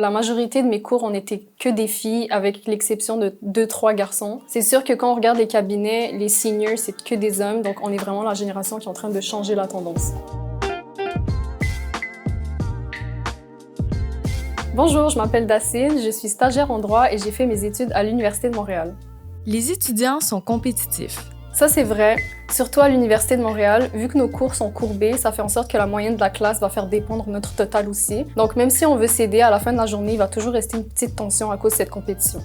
La majorité de mes cours, on n'était que des filles, avec l'exception de 2-3 garçons. C'est sûr que quand on regarde les cabinets, les seniors, c'est que des hommes, donc on est vraiment la génération qui est en train de changer la tendance. Bonjour, je m'appelle Dacine, je suis stagiaire en droit et j'ai fait mes études à l'Université de Montréal. Les étudiants sont compétitifs. Ça, c'est vrai, surtout à l'Université de Montréal. Vu que nos cours sont courbés, ça fait en sorte que la moyenne de la classe va faire dépendre notre total aussi. Donc, même si on veut s'aider, à la fin de la journée, il va toujours rester une petite tension à cause de cette compétition.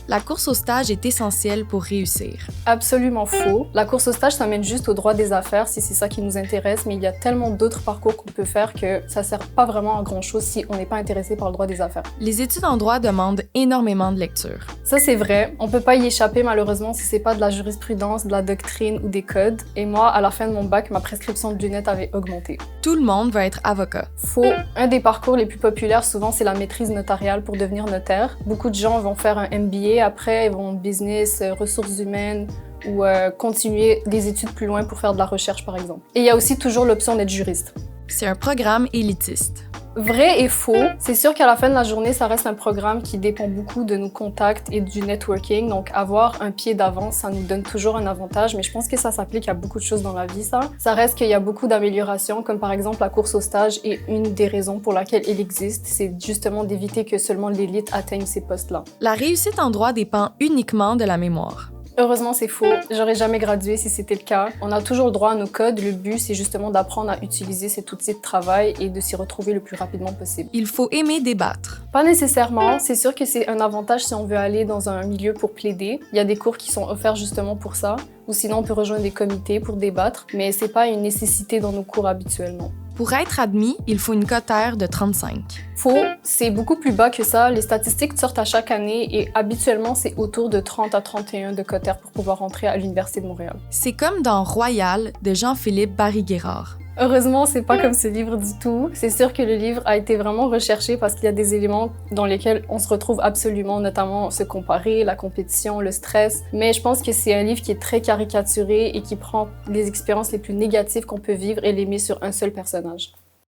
La course au stage est essentielle pour réussir. Absolument faux. La course au stage, ça mène juste au droit des affaires si c'est ça qui nous intéresse, mais il y a tellement d'autres parcours qu'on peut faire que ça sert pas vraiment à grand-chose si on n'est pas intéressé par le droit des affaires. Les études en droit demandent énormément de lecture. Ça, c'est vrai. On peut pas y échapper, malheureusement, si c'est pas de la jurisprudence, de la doctrine ou des codes. Et moi, à la fin de mon bac, ma prescription de lunettes avait augmenté. Tout le monde veut être avocat. Faux. Un des parcours les plus populaires, souvent, c'est la maîtrise notariale pour devenir notaire. Beaucoup de gens vont faire un MBA, après, ils vont business, ressources humaines ou continuer des études plus loin pour faire de la recherche, par exemple. Et il y a aussi toujours l'option d'être juriste. C'est un programme élitiste. Vrai et faux. C'est sûr qu'à la fin de la journée, ça reste un programme qui dépend beaucoup de nos contacts et du networking. Donc, avoir un pied d'avance, ça nous donne toujours un avantage. Mais je pense que ça s'applique à beaucoup de choses dans la vie, ça. Ça reste qu'il y a beaucoup d'améliorations, comme par exemple la course au stage. Et une des raisons pour laquelle il existe, c'est justement d'éviter que seulement l'élite atteigne ces postes-là. La réussite en droit dépend uniquement de la mémoire. Heureusement, c'est faux. J'aurais jamais gradué si c'était le cas. On a toujours le droit à nos codes. Le but, c'est justement d'apprendre à utiliser cet outil de travail et de s'y retrouver le plus rapidement possible. Il faut aimer débattre. Pas nécessairement. C'est sûr que c'est un avantage si on veut aller dans un milieu pour plaider. Il y a des cours qui sont offerts justement pour ça. Ou sinon, on peut rejoindre des comités pour débattre. Mais c'est pas une nécessité dans nos cours habituellement. Pour être admis, il faut une cote R de 35. Faux, c'est beaucoup plus bas que ça. Les statistiques sortent à chaque année et habituellement, c'est autour de 30 à 31 de cote R pour pouvoir rentrer à l'Université de Montréal. C'est comme dans Royal de Jean-Philippe Barry-Guérard. Heureusement, c'est pas comme ce livre du tout. C'est sûr que le livre a été vraiment recherché parce qu'il y a des éléments dans lesquels on se retrouve absolument, notamment se comparer, la compétition, le stress. Mais je pense que c'est un livre qui est très caricaturé et qui prend les expériences les plus négatives qu'on peut vivre et les met sur un seul personnage.